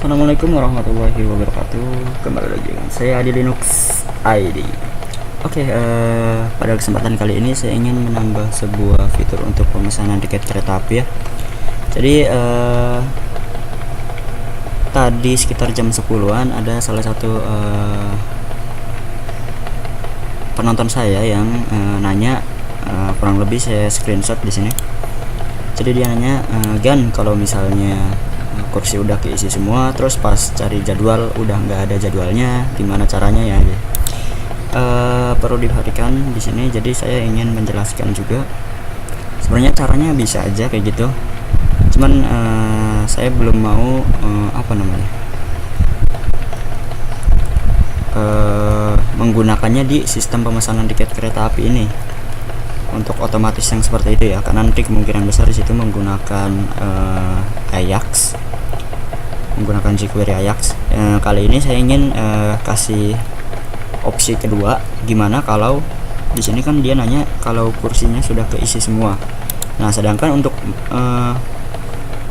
Assalamualaikum warahmatullahi wabarakatuh. Kembali lagi dengan saya di Linux ID. Oke, pada kesempatan kali ini saya ingin menambah sebuah fitur untuk pemesanan tiket kereta api ya. Jadi tadi sekitar jam 10-an ada salah satu penonton saya yang nanya, kurang lebih saya screenshot di sini. Jadi dia nanya, Gan, kalau misalnya kursi udah keisi semua, terus pas cari jadwal udah nggak ada jadwalnya, gimana caranya ya? Perlu diperhatikan di sini. Jadi saya ingin menjelaskan juga. Sebenarnya caranya bisa aja kayak gitu, cuman saya belum mau menggunakannya di sistem pemesanan tiket kereta api ini untuk otomatis yang seperti itu ya, karena nanti kemungkinan besar di situ menggunakan Ajax, menggunakan jQuery Ajax. Kali ini saya ingin kasih opsi kedua, gimana kalau di sini kan dia nanya kalau kursinya sudah keisi semua. Nah, sedangkan untuk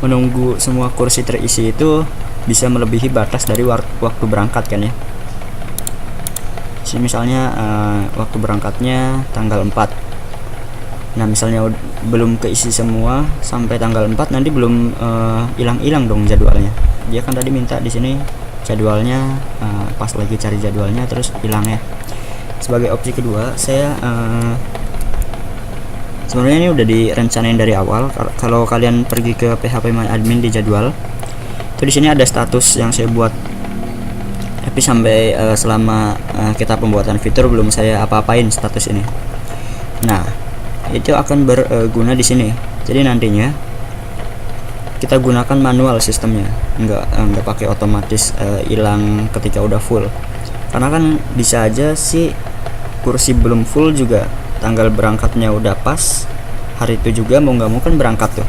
menunggu semua kursi terisi itu bisa melebihi batas dari waktu berangkat kan ya. Jadi misalnya waktu berangkatnya tanggal 4. Nah, misalnya belum keisi semua sampai tanggal 4, nanti belum hilang-hilang dong jadwalnya. Dia kan tadi minta di sini jadwalnya, pas lagi cari jadwalnya terus hilang ya. Sebagai opsi kedua, saya sebenarnya ini udah direncanain dari awal. Kalau kalian pergi ke PHP My Admin di jadwal, itu di sini ada status yang saya buat. Tapi sampai selama kita pembuatan fitur belum saya apa-apain status ini. Nah, itu akan berguna di sini. Jadi nantinya kita gunakan manual sistemnya, nggak pakai otomatis hilang ketika udah full. Karena kan bisa aja sih kursi belum full juga, tanggal berangkatnya udah pas, hari itu juga mau nggak mau kan berangkat tuh,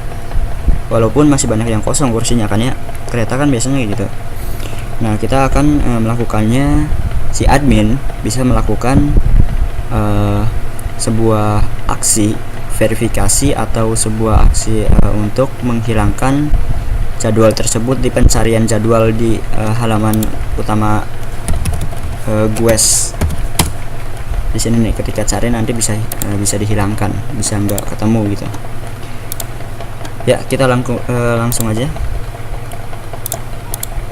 walaupun masih banyak yang kosong kursinya kan ya, kereta kan biasanya gitu. Nah, kita akan melakukannya, si admin bisa melakukan sebuah aksi verifikasi atau sebuah aksi untuk menghilangkan jadwal tersebut di pencarian jadwal di halaman utama GUES. Di sini nih, ketika cari nanti bisa dihilangkan, bisa nggak ketemu gitu ya. Kita langsung aja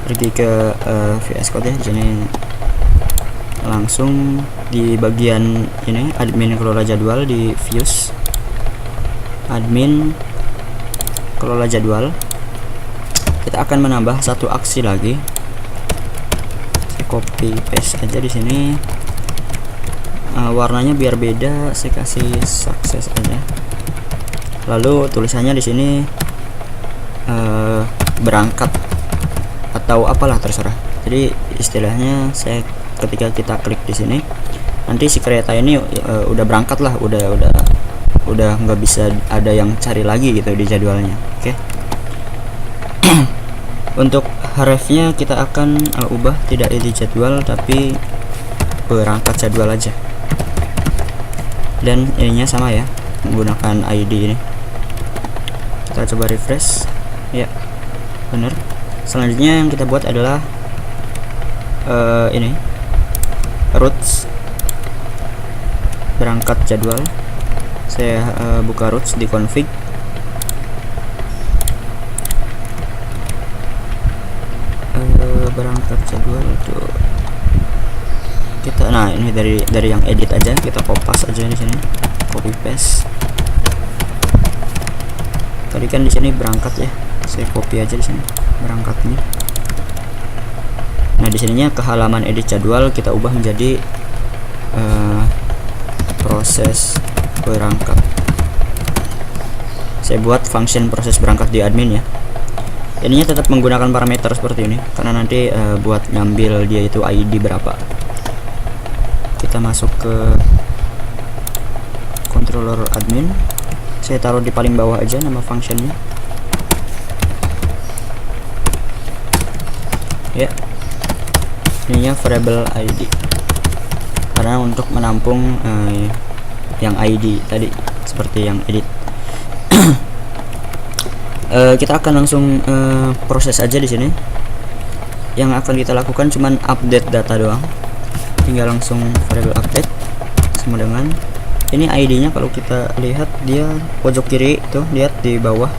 pergi ke VS Code ya. Di sini langsung di bagian ini, admin kelola jadwal, di views admin kelola jadwal, kita akan menambah satu aksi lagi. Saya copy paste aja di sini, warnanya biar beda, saya kasih sukses aja. Lalu tulisannya di sini berangkat atau apalah terserah. Jadi istilahnya saya ketika kita klik di sini, nanti si kereta ini udah berangkat lah, udah nggak bisa ada yang cari lagi gitu di jadwalnya. Oke. Untuk hrefnya kita akan ubah, tidak edit jadwal tapi berangkat jadwal aja, dan ininya sama ya, menggunakan ID ini. Kita coba refresh ya, bener. Selanjutnya yang kita buat adalah ini routes berangkat jadwal. Saya buka routes di config, berangkat jadwal tuh kita. Nah, ini dari yang edit aja, kita kopas aja di sini, copy paste. Tadi kan di sini berangkat ya, saya copy aja di sini berangkatnya. Nah, di sininya ke halaman edit jadwal kita ubah menjadi proses berangkat. Saya buat function proses berangkat di admin ya. Ininya tetap menggunakan parameter seperti ini, karena nanti buat ngambil dia itu ID berapa. Kita masuk ke controller admin, saya taruh di paling bawah aja nama functionnya ya. Ininya variable ID, karena untuk menampung yang ID tadi seperti yang edit. Kita akan langsung proses aja di sini. yang akan kita lakukan cuman update data doang. Tinggal langsung variable update sama dengan ini ID-nya. Kalau kita lihat dia pojok kiri tuh, lihat di bawah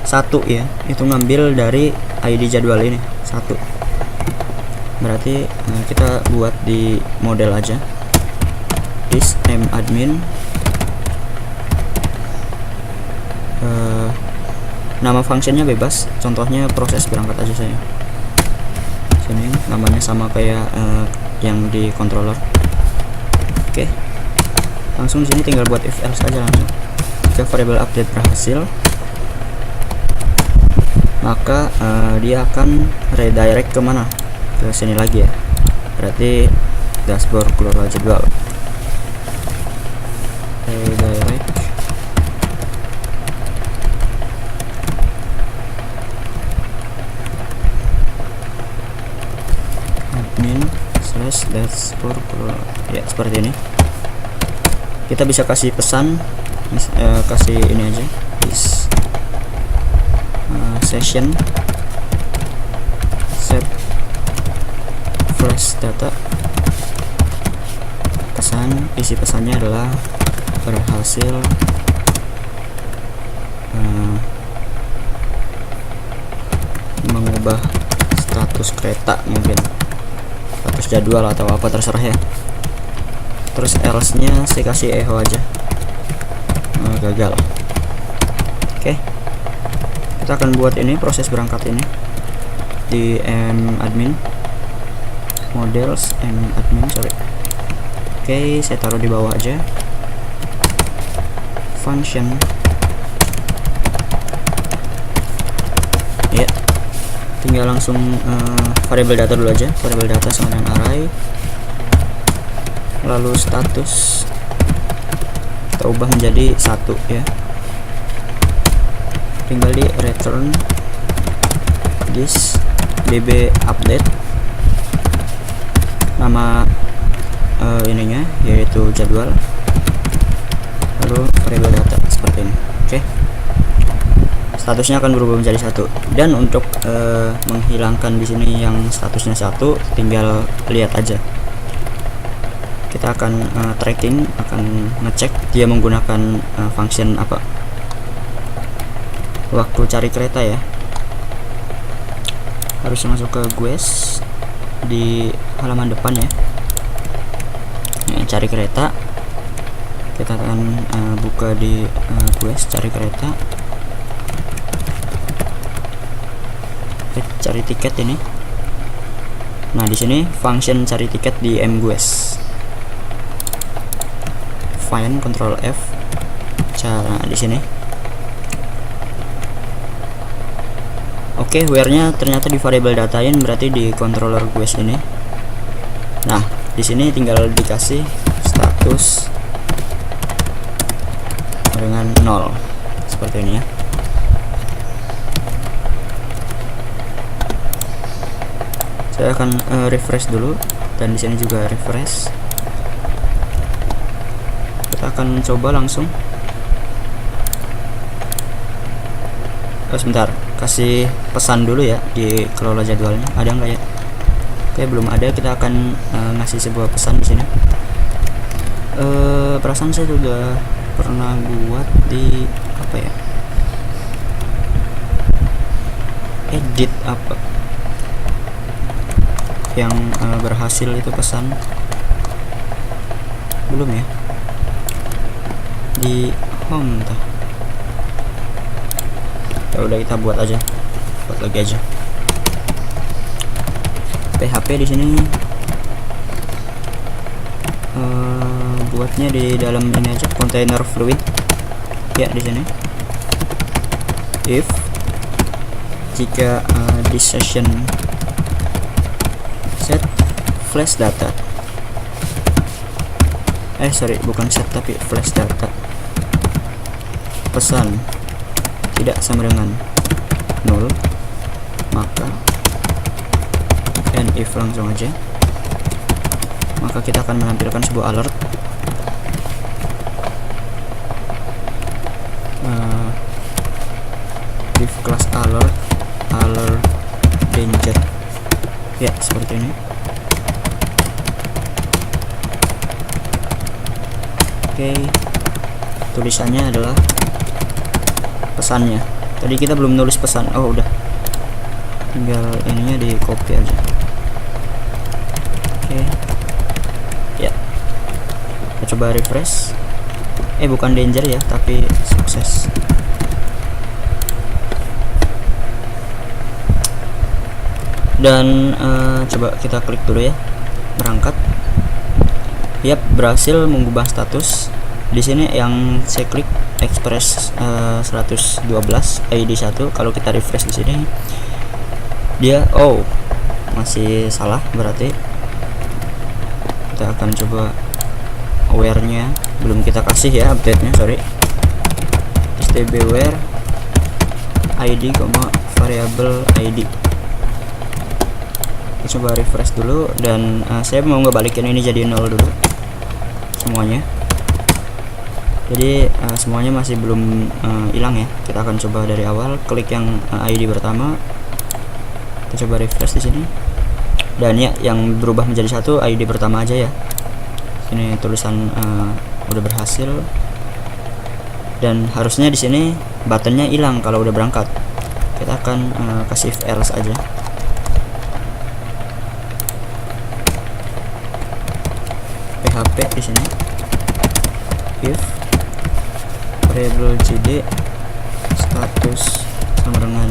satu ya, itu ngambil dari ID jadwal ini satu. Berarti kita buat di model aja, this admin. Nama functionnya bebas, contohnya proses berangkat aja saya. Sini namanya sama kayak yang di controller. Oke, langsung di sini tinggal buat if else aja langsung. Jika variable update berhasil, maka dia akan redirect kemana? Ke sini lagi ya. Berarti dashboard keluar jadwal. Redirect admin / dashboard keluar. Ya seperti ini. Kita bisa kasih pesan, kasih ini aja, this session set flash data. Pesan, isi pesannya adalah berhasil mengubah status kereta, mungkin status jadwal atau apa, terserah ya. Terus else nya saya kasih echo aja, gagal. Oke, kita akan buat ini proses berangkat ini di admin models admin, sorry. Oke, saya taruh di bawah aja function ya. Tinggal langsung variable data dulu aja, variable data sama dengan array, lalu status kita ubah menjadi 1 ya. Tinggal di return this db update, nama ininya yaitu jadwal, lalu variable data seperti ini. Oke, statusnya akan berubah menjadi 1. Dan untuk menghilangkan di sini yang statusnya 1, tinggal lihat aja. Kita akan tracking, akan ngecek dia menggunakan function apa waktu cari kereta ya. Harus masuk ke GUES di halaman depan ya. Cari kereta, kita akan buka di GUES cari kereta, cari tiket ini. Nah di sini function cari tiket di mGUES, find Ctrl F, cara di sini. Oke, where-nya ternyata di variable datain, berarti di controller GUES ini. Nah di sini tinggal dikasih status dengan 0 seperti ini ya. Saya akan refresh dulu, dan di sini juga refresh. Kita akan coba langsung. Sebentar, kasih pesan dulu ya di kelola jadwalnya, ada nggak ya? Oke, belum ada. Kita akan ngasih sebuah pesan di sini. Perasaan saya juga pernah buat di apa ya? Edit apa? Yang berhasil itu pesan. Belum ya? Di home entah. Ya udah, kita buat aja. Buat lagi aja. PHP di sini buatnya di dalam ini aja, container fluid ya. Di sini if jika this session set flash data, sorry, bukan set tapi flash data, pesan tidak sama dengan 0, maka and if langsung aja, maka kita akan menampilkan sebuah alert. If class alert danger Ya, seperti ini. Oke, tulisannya adalah pesannya. Tadi kita belum nulis pesan. Oh, udah, tinggal ininya di copy aja. Oke, ya, kita coba refresh. Bukan danger ya, tapi sukses. Dan coba kita klik dulu ya, berangkat. Yap, berhasil mengubah status. Di sini yang saya klik Express 112 ID 1. Kalau kita refresh di sini, dia masih salah, berarti kita akan coba aware-nya belum kita kasih ya, update-nya, sorry. stb where id, variable id. Kita coba refresh dulu, dan saya mau ngebalikin ini jadi 0 dulu semuanya. Jadi semuanya masih belum hilang ya. Kita akan coba dari awal, klik yang ID pertama. Kita coba refresh di sini. Dan ya, yang berubah menjadi 1 ID pertama aja ya. Ini tulisan udah berhasil. Dan harusnya di sini buttonnya hilang kalau udah berangkat. Kita akan kasih if else aja. PHP di sini. If variable jd status sama dengan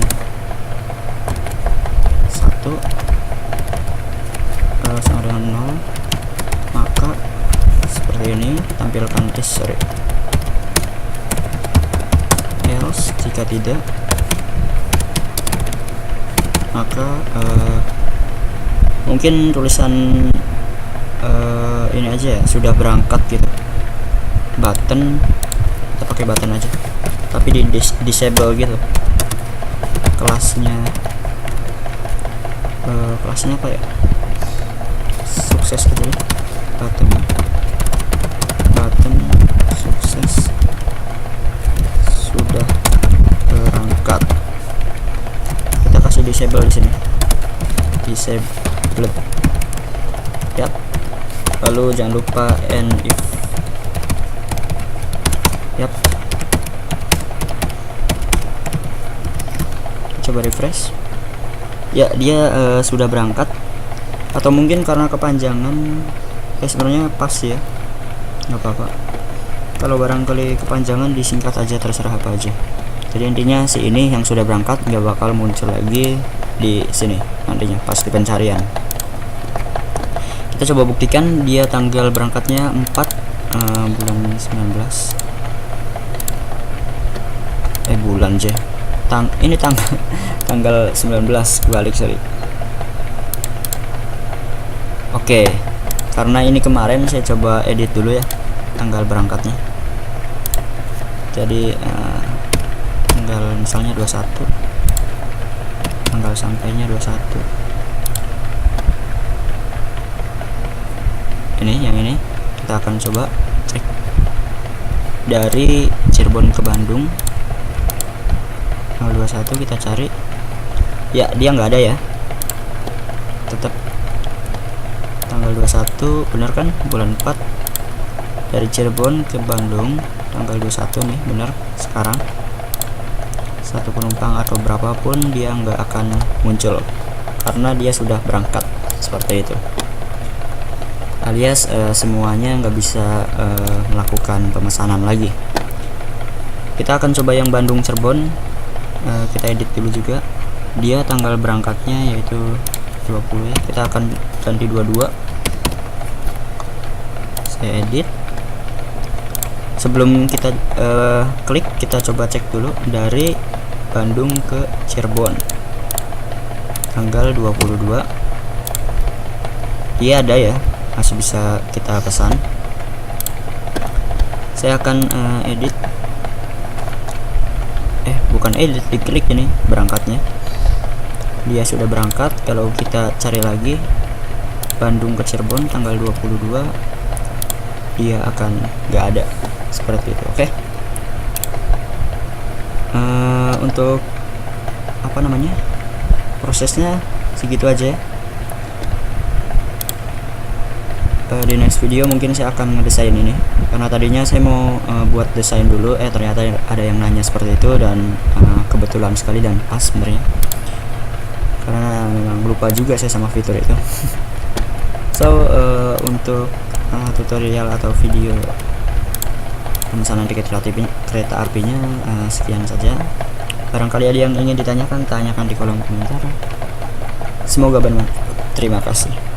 1 sama dengan 0, maka seperti ini tampilkan else. Jika tidak, maka mungkin tulisan ini aja ya, sudah berangkat gitu. Button, kita pakai button aja, tapi di disable gitu. Kelasnya apa ya, sukses aja ya. button sukses sudah berangkat. Kita kasih disable di sini, disable. Yap, lalu jangan lupa end if. Yap, coba refresh. Ya, dia sudah berangkat. Atau mungkin karena kepanjangan, sebenarnya pas ya, nggak apa-apa. Kalau barangkali kepanjangan, disingkat aja, terserah apa aja. Jadi intinya si ini yang sudah berangkat nggak bakal muncul lagi di sini nantinya pas di pencarian. Kita coba buktikan. Dia tanggal berangkatnya 4 bulan 19. Bulan aja. Ini tanggal 19, balik, sorry. Oke, karena ini kemarin, saya coba edit dulu ya tanggal berangkatnya. Jadi tanggal misalnya 21, tanggal sampainya 21. Yang ini kita akan coba cek dari Cirebon ke Bandung. Tanggal 21 kita cari. Ya, dia nggak ada ya. Tetap tanggal 21, bener kan? Bulan 4 dari Cirebon ke Bandung tanggal 21 nih, bener. Sekarang satu penumpang atau berapapun dia nggak akan muncul karena dia sudah berangkat, seperti itu. Alias semuanya nggak bisa melakukan pemesanan lagi. Kita akan coba yang Bandung Cirebon. Kita edit dulu juga. Dia tanggal berangkatnya yaitu 20 ya. Kita akan ganti 22. Saya edit. Sebelum kita klik, kita coba cek dulu dari Bandung ke Cirebon tanggal 22. Dia ada ya, masih bisa kita pesan. Saya akan edit. Bukan edit, diklik ini berangkatnya. Dia sudah berangkat. Kalau kita cari lagi Bandung ke Cirebon tanggal 22, dia akan nggak ada, seperti itu. Oke. Untuk prosesnya segitu aja ya. di next video mungkin saya akan ngedesain ini, karena tadinya saya mau buat desain dulu, ternyata ada yang nanya seperti itu, dan kebetulan sekali dan pas sebenarnya, karena memang lupa juga saya sama fitur itu. So untuk tutorial atau video pemesanan tiket kereta apinya sekian saja. Barangkali ada yang ingin ditanyakan, tanyakan di kolom komentar. Semoga bermanfaat. Terima kasih.